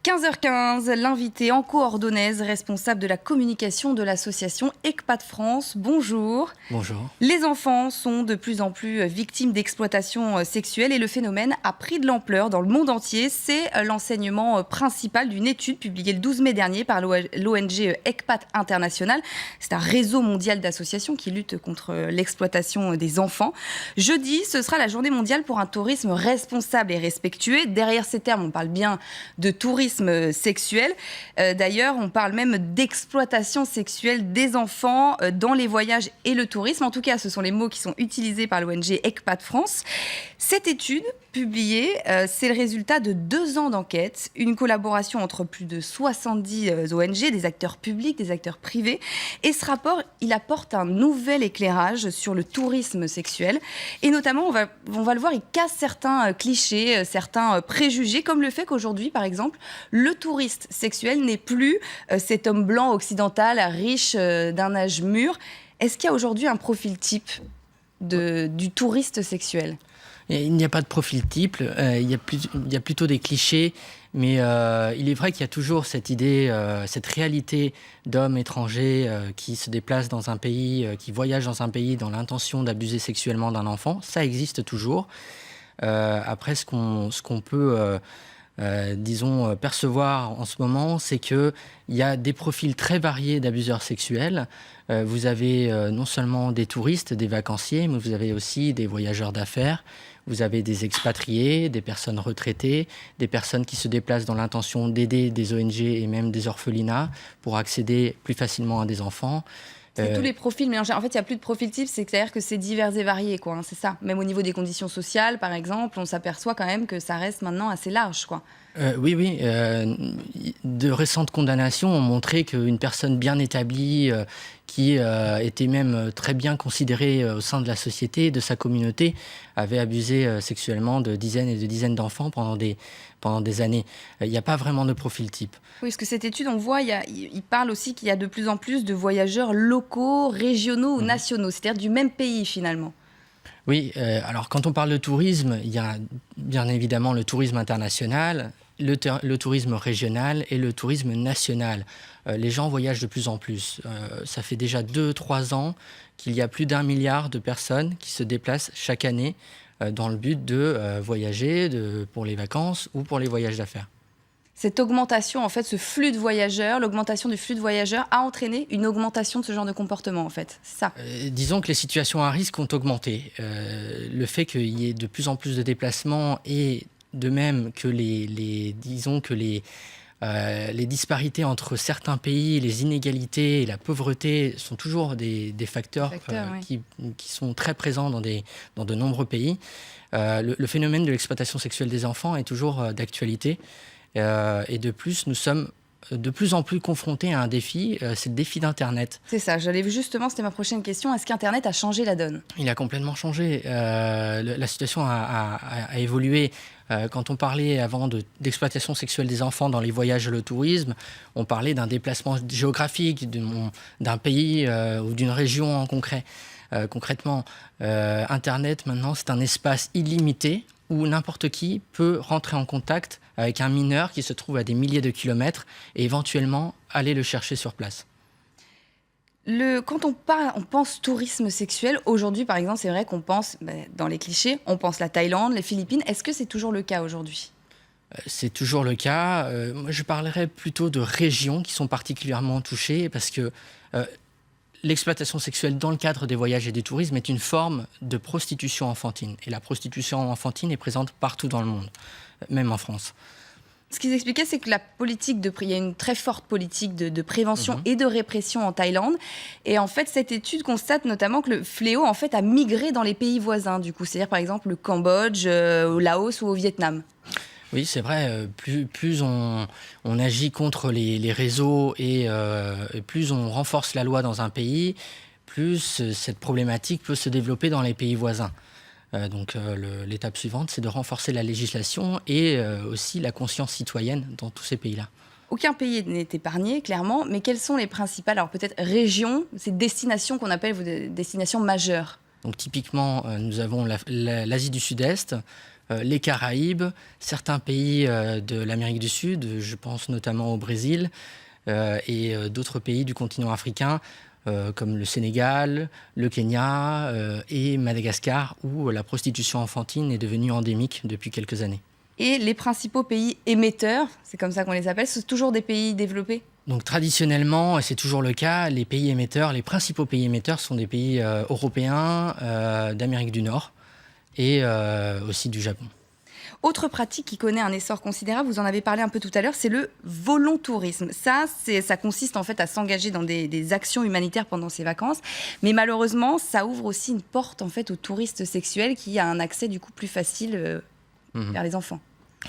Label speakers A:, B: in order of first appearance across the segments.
A: 15h15, l'invité en coordonnaise, responsable de la communication de l'association ECPAT France. Bonjour.
B: Bonjour.
A: Les enfants sont de plus en plus victimes d'exploitation sexuelle et le phénomène a pris de l'ampleur dans le monde entier. C'est l'enseignement principal d'une étude publiée le 12 mai dernier par l'ONG ECPAT International. C'est un réseau mondial d'associations qui lutte contre l'exploitation des enfants. Jeudi, ce sera la journée mondiale pour un tourisme responsable et respectueux. Derrière ces termes, on parle bien de tourisme sexuel. D'ailleurs, on parle même d'exploitation sexuelle des enfants dans les voyages et le tourisme. En tout cas, ce sont les mots qui sont utilisés par l'ONG ECPAT France. Cette étude publiée, c'est le résultat de 2 ans d'enquête, une collaboration entre plus de 70 ONG, des acteurs publics, des acteurs privés. Et ce rapport, il apporte un nouvel éclairage sur le tourisme sexuel. Et notamment, on va le voir, il casse certains clichés, certains préjugés, comme le fait qu'aujourd'hui, par exemple, le touriste sexuel n'est plus cet homme blanc occidental, riche d'un âge mûr. Est-ce qu'il y a aujourd'hui un profil type du touriste sexuel ?
B: Il n'y a pas de profil type, il y a plutôt des clichés, mais il est vrai qu'il y a toujours cette idée, cette réalité d'hommes étrangers qui se déplacent dans un pays, qui voyagent dans un pays dans l'intention d'abuser sexuellement d'un enfant. Ça existe toujours. Après, ce qu'on peut... disons, percevoir en ce moment, c'est qu'il y a des profils très variés d'abuseurs sexuels. Vous avez non seulement des touristes, des vacanciers, mais vous avez aussi des voyageurs d'affaires. Vous avez des expatriés, des personnes retraitées, des personnes qui se déplacent dans l'intention d'aider des ONG et même des orphelinats pour accéder plus facilement à des enfants.
A: C'est tous les profils mélangés. En fait, il n'y a plus de profil type, c'est-à-dire que c'est divers et varié, quoi, hein, c'est ça. Même au niveau des conditions sociales, par exemple, on s'aperçoit quand même que ça reste maintenant assez large, quoi.
B: Oui. De récentes condamnations ont montré qu'une personne bien établie, qui était même très bien considérée au sein de la société, de sa communauté, avait abusé sexuellement de dizaines et de dizaines d'enfants pendant des années. Il n'y a pas vraiment de profil type.
A: Oui, parce que cette étude, on voit, il parle aussi qu'il y a de plus en plus de voyageurs locaux, régionaux ou nationaux, c'est-à-dire du même pays finalement.
B: Oui, alors quand on parle de tourisme, il y a bien évidemment le tourisme international, le tourisme régional et le tourisme national. Les gens voyagent de plus en plus. Ça fait déjà 2-3 ans qu'il y a plus d'1 milliard de personnes qui se déplacent chaque année dans le but de voyager pour les vacances ou pour les voyages d'affaires.
A: Cette augmentation, en fait, ce flux de voyageurs, l'augmentation du flux de voyageurs a entraîné une augmentation de ce genre de comportement, en fait. C'est ça.
B: Disons que les situations à risque ont augmenté. Le fait qu'il y ait de plus en plus de déplacements et de même que les disparités entre certains pays, les inégalités et la pauvreté sont toujours des facteurs oui, qui sont très présents dans de nombreux pays. Le phénomène de l'exploitation sexuelle des enfants est toujours d'actualité. Et de plus, nous sommes de plus en plus confrontés à un défi, c'est le défi d'Internet.
A: C'est ça, c'était ma prochaine question. Est-ce qu'Internet a changé la donne ?
B: Il a complètement changé. La situation a évolué. Quand on parlait avant d'exploitation sexuelle des enfants dans les voyages et le tourisme, on parlait d'un déplacement géographique, d'un pays ou d'une région en concret. Concrètement, Internet, maintenant, c'est un espace illimité où n'importe qui peut rentrer en contact avec un mineur qui se trouve à des milliers de kilomètres et éventuellement aller le chercher sur place.
A: Quand on pense tourisme sexuel, aujourd'hui par exemple, c'est vrai qu'on pense, dans les clichés, on pense la Thaïlande, les Philippines. Est-ce que c'est toujours le cas aujourd'hui ?
B: C'est toujours le cas. Moi, je parlerais plutôt de régions qui sont particulièrement touchées parce que l'exploitation sexuelle dans le cadre des voyages et du tourisme est une forme de prostitution enfantine. Et la prostitution enfantine est présente partout dans le monde, même en France.
A: Ce qu'ils expliquaient, c'est que il y a une très forte politique de prévention et de répression en Thaïlande. Et en fait, cette étude constate notamment que le fléau en fait, a migré dans les pays voisins, du coup. C'est-à-dire, par exemple, le Cambodge, au Laos ou au Vietnam.
B: Oui, c'est vrai. Plus on agit contre les réseaux et plus on renforce la loi dans un pays, plus cette problématique peut se développer dans les pays voisins. Donc l'étape suivante, c'est de renforcer la législation et aussi la conscience citoyenne dans tous ces pays-là.
A: Aucun pays n'est épargné, clairement, mais quelles sont les principales, alors peut-être régions, ces destinations qu'on appelle des destinations majeures ?
B: Donc typiquement, nous avons l'Asie du Sud-Est, les Caraïbes, certains pays de l'Amérique du Sud, je pense notamment au Brésil, et d'autres pays du continent africain, comme le Sénégal, le Kenya et Madagascar, où la prostitution enfantine est devenue endémique depuis quelques années.
A: Et les principaux pays émetteurs, c'est comme ça qu'on les appelle, c'est toujours des pays développés?
B: Donc traditionnellement, et c'est toujours le cas, les principaux pays émetteurs sont des pays européens, d'Amérique du Nord et aussi du Japon.
A: Autre pratique qui connaît un essor considérable, vous en avez parlé un peu tout à l'heure, c'est le volontourisme. Ça consiste en fait à s'engager dans des actions humanitaires pendant ses vacances, mais malheureusement, ça ouvre aussi une porte en fait aux touristes sexuels qui a un accès du coup plus facile vers les enfants.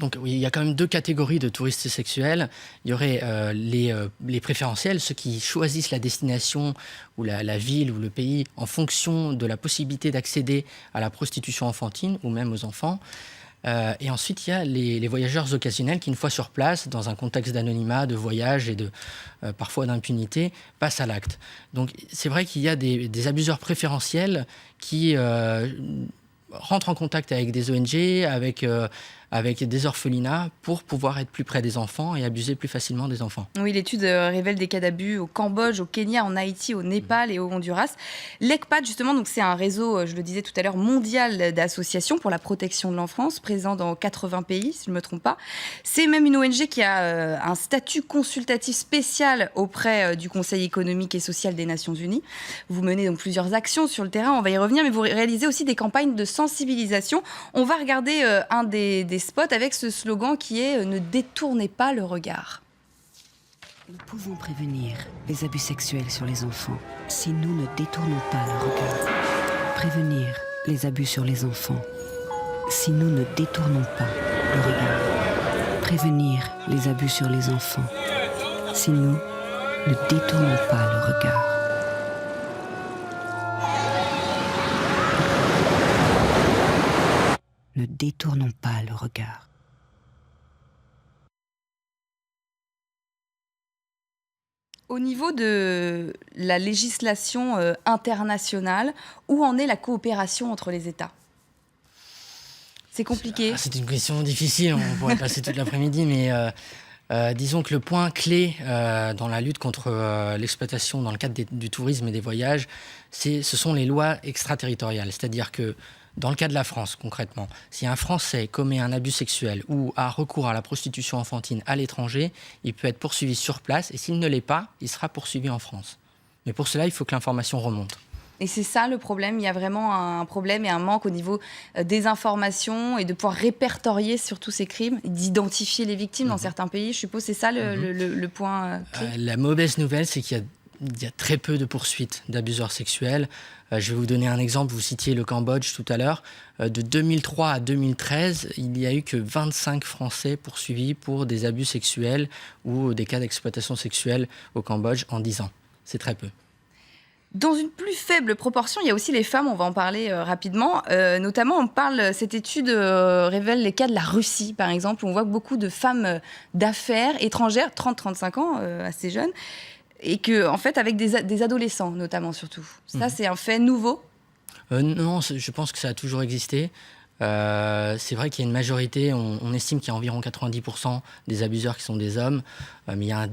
B: Donc oui, il y a quand même deux catégories de touristes sexuels. Il y aurait les préférentiels, ceux qui choisissent la destination ou la ville ou le pays en fonction de la possibilité d'accéder à la prostitution enfantine ou même aux enfants. Et ensuite, il y a les voyageurs occasionnels qui, une fois sur place, dans un contexte d'anonymat, de voyage et parfois d'impunité, passent à l'acte. Donc c'est vrai qu'il y a des abuseurs préférentiels qui rentrent en contact avec des ONG, avec des orphelinats pour pouvoir être plus près des enfants et abuser plus facilement des enfants.
A: Oui, l'étude révèle des cas d'abus au Cambodge, au Kenya, en Haïti, au Népal et au Honduras. L'ECPAD, justement, donc c'est un réseau, je le disais tout à l'heure, mondial d'associations pour la protection de l'enfance, présent dans 80 pays, si je ne me trompe pas. C'est même une ONG qui a un statut consultatif spécial auprès du Conseil économique et social des Nations Unies. Vous menez donc plusieurs actions sur le terrain, on va y revenir, mais vous réalisez aussi des campagnes de sensibilisation. On va regarder un des spots avec ce slogan qui est « Ne détournez pas le regard ».
C: Nous pouvons prévenir les abus sexuels sur les enfants si nous ne détournons pas le regard. Prévenir les abus sur les enfants si nous ne détournons pas le regard. Prévenir les abus sur les enfants si nous ne détournons pas le regard. Ne détournons pas le regard.
A: Au niveau de la législation internationale, où en est la coopération entre les États ? C'est compliqué.
B: C'est une question difficile, on pourrait passer toute l'après-midi, mais disons que le point clé dans la lutte contre l'exploitation dans le cadre du tourisme et des voyages, ce sont les lois extraterritoriales. C'est-à-dire que dans le cas de la France, concrètement, si un Français commet un abus sexuel ou a recours à la prostitution enfantine à l'étranger, il peut être poursuivi sur place et s'il ne l'est pas, il sera poursuivi en France. Mais pour cela, il faut que l'information remonte.
A: Et c'est ça le problème, il y a vraiment un problème et un manque au niveau des informations et de pouvoir répertorier sur tous ces crimes, d'identifier les victimes dans certains pays. Je suppose que c'est ça le point clé.
B: La mauvaise nouvelle, c'est qu'il y a très peu de poursuites d'abuseurs sexuels. Je vais vous donner un exemple, vous citiez le Cambodge tout à l'heure. De 2003 à 2013, il n'y a eu que 25 Français poursuivis pour des abus sexuels ou des cas d'exploitation sexuelle au Cambodge en 10 ans. C'est très peu.
A: Dans une plus faible proportion, il y a aussi les femmes, on va en parler rapidement. Notamment, cette étude révèle les cas de la Russie, par exemple, où on voit que beaucoup de femmes d'affaires étrangères, 30-35 ans, assez jeunes, et que, en fait, avec des adolescents, notamment, surtout. Ça, c'est un fait nouveau ?
B: Non, je pense que ça a toujours existé. C'est vrai qu'il y a une majorité, on estime qu'il y a environ 90% des abuseurs qui sont des hommes, mais il y a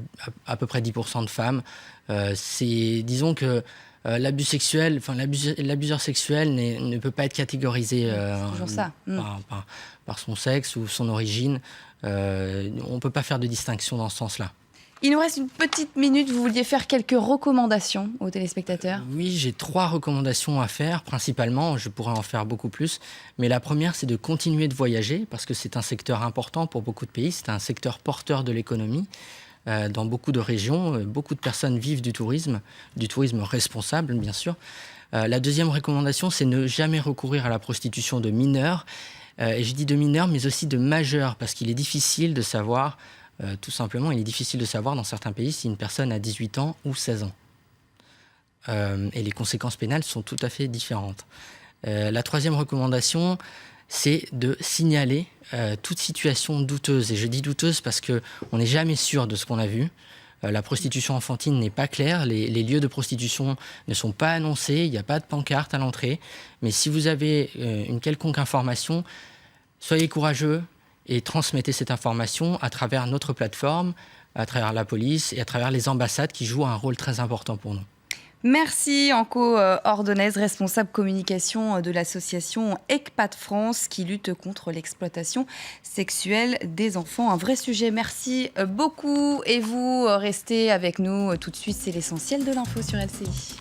B: à peu près 10% de femmes. Disons que l'abuseur sexuel ne peut pas être catégorisé par son sexe ou son origine. On ne peut pas faire de distinction dans ce sens-là.
A: Il nous reste une petite minute. Vous vouliez faire quelques recommandations aux téléspectateurs ?
B: Oui, j'ai 3 recommandations à faire, principalement. Je pourrais en faire beaucoup plus. Mais la première, c'est de continuer de voyager, parce que c'est un secteur important pour beaucoup de pays. C'est un secteur porteur de l'économie. Dans beaucoup de régions, beaucoup de personnes vivent du tourisme responsable, bien sûr. La deuxième recommandation, c'est ne jamais recourir à la prostitution de mineurs. Et je dis de mineurs, mais aussi de majeurs, parce qu'il est difficile de savoir... tout simplement, il est difficile de savoir dans certains pays si une personne a 18 ans ou 16 ans. Et les conséquences pénales sont tout à fait différentes. La troisième recommandation, c'est de signaler toute situation douteuse. Et je dis douteuse parce qu'on n'est jamais sûr de ce qu'on a vu. La prostitution enfantine n'est pas claire, les lieux de prostitution ne sont pas annoncés, il n'y a pas de pancarte à l'entrée. Mais si vous avez une quelconque information, soyez courageux et transmettez cette information à travers notre plateforme, à travers la police et à travers les ambassades qui jouent un rôle très important pour nous.
A: Merci Anko Ordonez, responsable communication de l'association ECPAT France qui lutte contre l'exploitation sexuelle des enfants. Un vrai sujet, merci beaucoup. Et vous, restez avec nous tout de suite, c'est l'essentiel de l'info sur LCI.